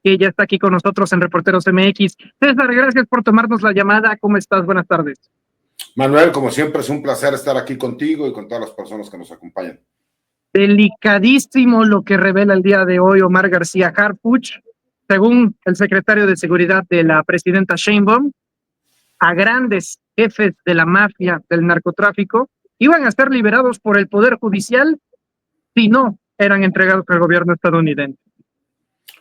que ya está aquí con nosotros en Reporteros MX. César, gracias por tomarnos la llamada. ¿Cómo estás? Buenas tardes. Manuel, como siempre, es un placer estar aquí contigo y con todas las personas que nos acompañan. Delicadísimo lo que revela el día de hoy Omar García Harfuch. Según el secretario de Seguridad de la presidenta Sheinbaum, a grandes jefes de la mafia del narcotráfico iban a ser liberados por el Poder Judicial si no eran entregados al gobierno estadounidense.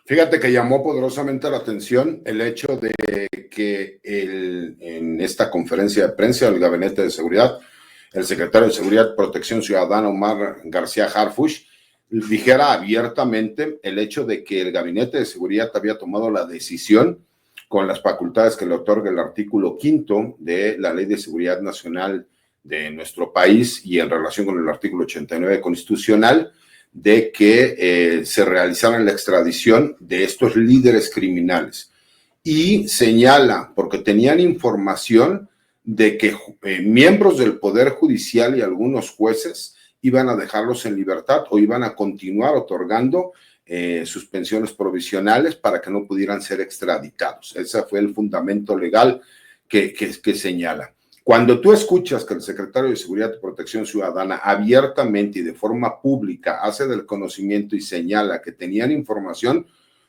Fíjate que llamó poderosamente la atención el hecho de que en esta conferencia de prensa del Gabinete de Seguridad, el secretario de Seguridad y Protección Ciudadana, Omar García Harfuch, dijera abiertamente el hecho de que el Gabinete de Seguridad había tomado la decisión con las facultades que le otorga el artículo 5 de la Ley de Seguridad Nacional de nuestro país y en relación con el artículo 89 constitucional, de que se realizara la extradición de estos líderes criminales. Y señala, porque tenían información de que miembros del Poder Judicial y algunos jueces iban a dejarlos en libertad o iban a continuar otorgando suspensiones provisionales para que no pudieran ser extraditados. Ese fue el fundamento legal que señala. Cuando tú escuchas que el secretario de Seguridad y Protección Ciudadana abiertamente y de forma pública hace del conocimiento y señala que tenían información,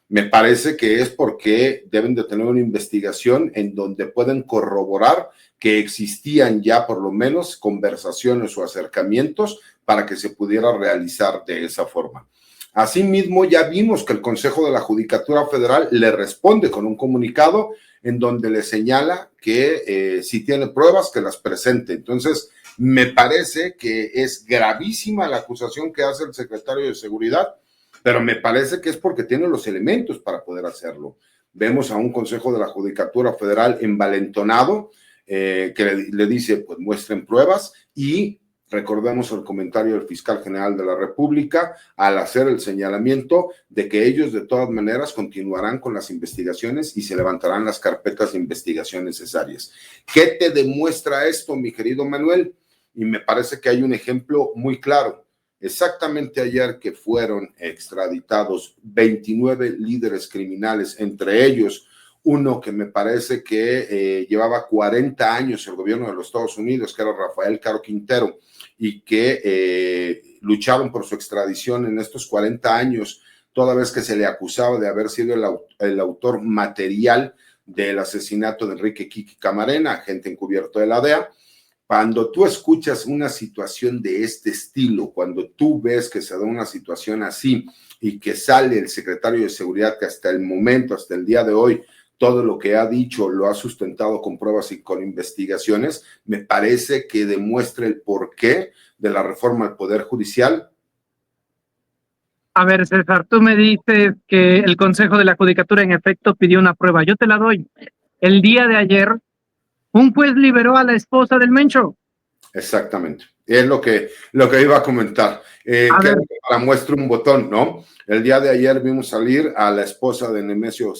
me parece que es porque deben de tener una investigación en donde pueden corroborar que existían ya por lo menos conversaciones o acercamientos para que se pudiera realizar de esa forma. Asimismo, ya vimos que el Consejo de la Judicatura Federal le responde con un comunicado en donde le señala que si tiene pruebas, que las presente. Entonces, me parece que es gravísima la acusación que hace el secretario de Seguridad, pero me parece que es porque tiene los elementos para poder hacerlo. Vemos a un Consejo de la Judicatura Federal envalentonado que le dice, pues muestren pruebas, y recordemos el comentario del fiscal general de la República al hacer el señalamiento de que ellos de todas maneras continuarán con las investigaciones y se levantarán las carpetas de investigación necesarias. ¿Qué te demuestra esto, mi querido Manuel? Y me parece que hay un ejemplo muy claro. Exactamente ayer que fueron extraditados 29 líderes criminales, entre ellos uno que me parece que llevaba 40 años el gobierno de los Estados Unidos, que era Rafael Caro Quintero, y que lucharon por su extradición en estos 40 años, toda vez que se le acusaba de haber sido el autor material del asesinato de Enrique Kiki Camarena, agente encubierto de la DEA. Cuando tú escuchas una situación de este estilo, cuando tú ves que se da una situación así y que sale el secretario de Seguridad, que hasta el momento, hasta el día de hoy, todo lo que ha dicho lo ha sustentado con pruebas y con investigaciones, me parece que demuestra el porqué de la reforma al Poder Judicial. A ver, César, tú me dices que el Consejo de la Judicatura en efecto pidió una prueba. Yo te la doy. El día de ayer, un juez liberó a la esposa del Mencho. Exactamente. Es lo que iba a comentar. Para muestra un botón, ¿no? El día de ayer vimos salir a la esposa de Nemesio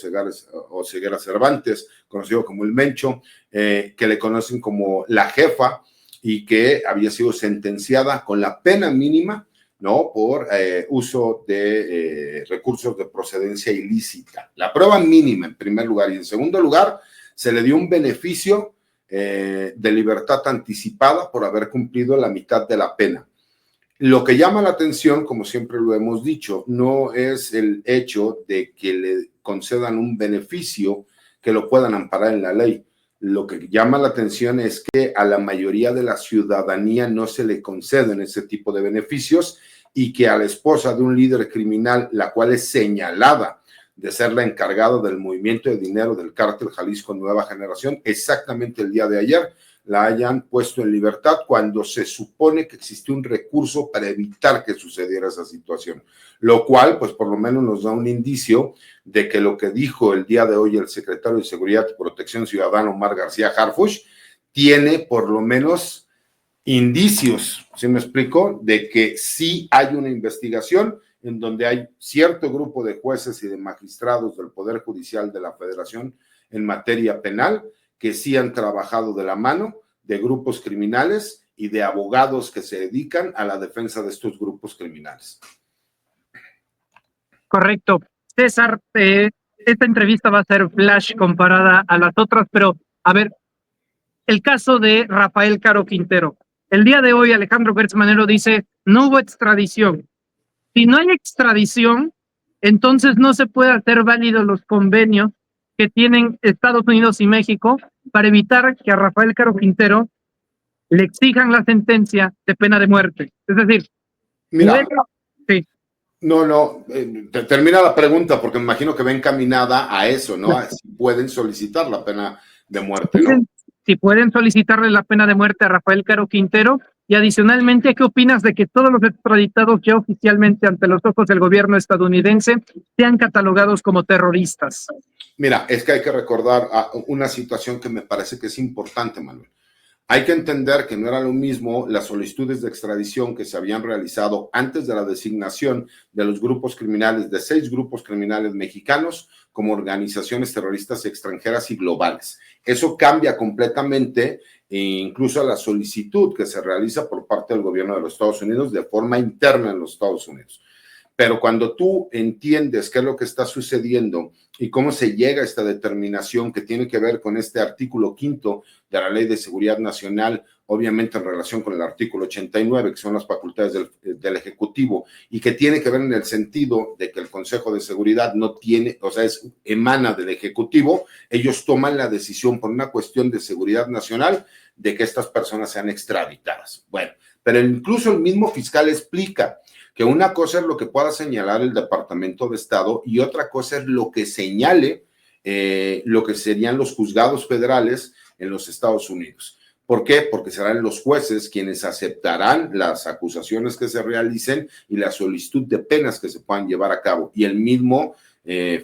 Oseguera Cervantes, conocido como el Mencho, que le conocen como la jefa, y que había sido sentenciada con la pena mínima, ¿no? Por uso de recursos de procedencia ilícita. La prueba mínima en primer lugar, y en segundo lugar se le dio un beneficio de libertad anticipada por haber cumplido la mitad de la pena. Lo que llama la atención, como siempre lo hemos dicho, no es el hecho de que le concedan un beneficio que lo puedan amparar en la ley. Lo que llama la atención es que a la mayoría de la ciudadanía no se le conceden ese tipo de beneficios, y que a la esposa de un líder criminal, la cual es señalada de ser la encargada del movimiento de dinero del cártel Jalisco Nueva Generación, exactamente el día de ayer la hayan puesto en libertad cuando se supone que existió un recurso para evitar que sucediera esa situación, lo cual pues por lo menos nos da un indicio de que lo que dijo el día de hoy el secretario de Seguridad y Protección Ciudadana, Omar García Harfuch, tiene por lo menos indicios, ¿sí me explico?, de que sí hay una investigación en donde hay cierto grupo de jueces y de magistrados del Poder Judicial de la Federación en materia penal que sí han trabajado de la mano de grupos criminales y de abogados que se dedican a la defensa de estos grupos criminales. Correcto. César, esta entrevista va a ser flash comparada a las otras, pero a ver, el caso de Rafael Caro Quintero. El día de hoy Alejandro Gertz Manero dice, no hubo extradición. Si no hay extradición, entonces no se puede hacer válidos los convenios que tienen Estados Unidos y México para evitar que a Rafael Caro Quintero le exijan la sentencia de pena de muerte. Es decir, Mira, sí. No, termina la pregunta porque me imagino que va encaminada a eso, ¿no? A si pueden solicitar la pena de muerte, ¿no? Si pueden solicitarle la pena de muerte a Rafael Caro Quintero, y adicionalmente, ¿qué opinas de que todos los extraditados ya oficialmente ante los ojos del gobierno estadounidense sean catalogados como terroristas? Mira, es que hay que recordar una situación que me parece que es importante, Manuel. Hay que entender que no era lo mismo las solicitudes de extradición que se habían realizado antes de la designación de los grupos criminales, de 6 grupos criminales mexicanos, como organizaciones terroristas extranjeras y globales. Eso cambia completamente, incluso a la solicitud que se realiza por parte del gobierno de los Estados Unidos de forma interna en los Estados Unidos. Pero cuando tú entiendes qué es lo que está sucediendo y cómo se llega a esta determinación que tiene que ver con este artículo 5 de la Ley de Seguridad Nacional, obviamente en relación con el artículo 89, que son las facultades del Ejecutivo, y que tiene que ver en el sentido de que el Consejo de Seguridad no tiene, o sea, emana del Ejecutivo, ellos toman la decisión por una cuestión de seguridad nacional de que estas personas sean extraditadas. Bueno, pero incluso el mismo fiscal explica que una cosa es lo que pueda señalar el Departamento de Estado y otra cosa es lo que señale lo que serían los juzgados federales en los Estados Unidos. ¿Por qué? Porque serán los jueces quienes aceptarán las acusaciones que se realicen y la solicitud de penas que se puedan llevar a cabo. Y el mismo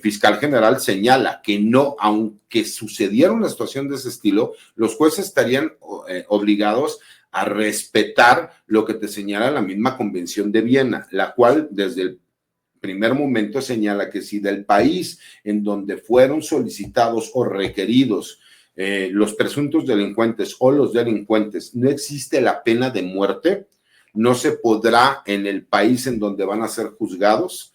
fiscal general señala que no, aunque sucediera una situación de ese estilo, los jueces estarían obligados a respetar lo que te señala la misma Convención de Viena, la cual desde el primer momento señala que si del país en donde fueron solicitados o requeridos los presuntos delincuentes o los delincuentes no existe la pena de muerte, no se podrá en el país en donde van a ser juzgados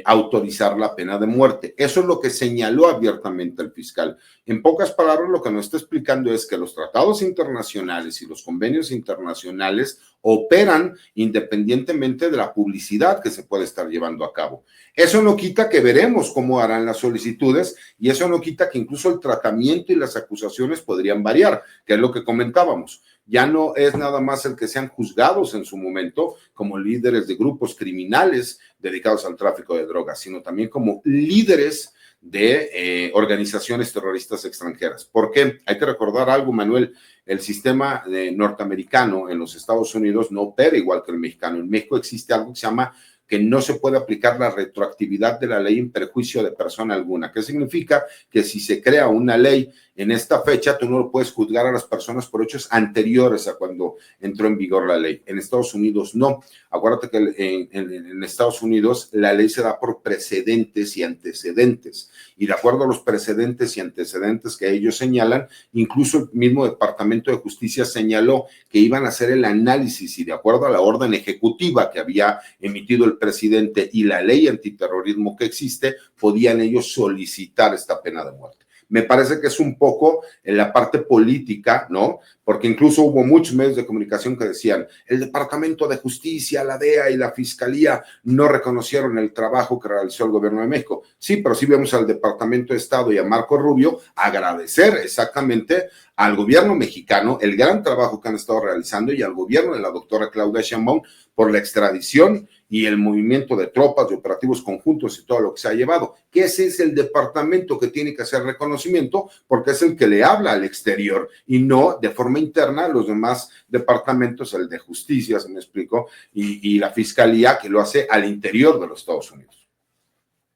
autorizar la pena de muerte. Eso es lo que señaló abiertamente el fiscal. En pocas palabras, lo que nos está explicando es que los tratados internacionales y los convenios internacionales operan independientemente de la publicidad que se puede estar llevando a cabo. Eso no quita que veremos cómo harán las solicitudes y eso no quita que incluso el tratamiento y las acusaciones podrían variar, que es lo que comentábamos. Ya no es nada más el que sean juzgados en su momento como líderes de grupos criminales dedicados al tráfico de drogas, sino también como líderes de organizaciones terroristas extranjeras. ¿Por qué? Hay que recordar algo, Manuel. El sistema norteamericano en los Estados Unidos no opera igual que el mexicano. En México existe algo que se llama que no se puede aplicar la retroactividad de la ley en perjuicio de persona alguna. ¿Qué significa? Que si se crea una ley en esta fecha, tú no lo puedes juzgar a las personas por hechos anteriores a cuando entró en vigor la ley. En Estados Unidos no. Acuérdate que en Estados Unidos la ley se da por precedentes y antecedentes. Y de acuerdo a los precedentes y antecedentes que ellos señalan, incluso el mismo Departamento de Justicia señaló que iban a hacer el análisis y de acuerdo a la orden ejecutiva que había emitido el presidente y la ley antiterrorismo que existe, podían ellos solicitar esta pena de muerte. Me parece que es un poco en la parte política, ¿no? Porque incluso hubo muchos medios de comunicación que decían, el Departamento de Justicia, la DEA y la Fiscalía no reconocieron el trabajo que realizó el gobierno de México. Sí, pero sí vemos al Departamento de Estado y a Marco Rubio agradecer exactamente al gobierno mexicano el gran trabajo que han estado realizando y al gobierno de la doctora Claudia Sheinbaum por la extradición y el movimiento de tropas, de operativos conjuntos y todo lo que se ha llevado, que ese es el departamento que tiene que hacer reconocimiento porque es el que le habla al exterior y no de forma interna los demás departamentos, el de justicia, se me explicó, y la fiscalía que lo hace al interior de los Estados Unidos.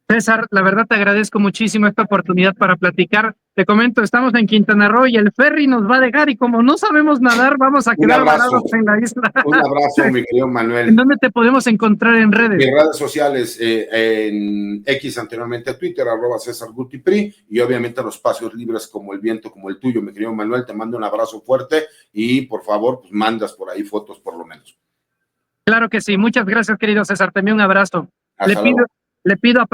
César, la verdad te agradezco muchísimo esta oportunidad para platicar. Te comento, estamos en Quintana Roo y el ferry nos va a dejar y como no sabemos nadar, vamos a quedar varados en la isla. Un abrazo, mi querido Manuel. ¿En dónde te podemos encontrar en redes? Mis redes sociales, en X anteriormente Twitter, @CésarGutiPri, y obviamente los espacios libres como el viento, como el tuyo, mi querido Manuel. Te mando un abrazo fuerte y por favor, pues mandas por ahí fotos por lo menos. Claro que sí. Muchas gracias, querido César. También un abrazo. Le pido a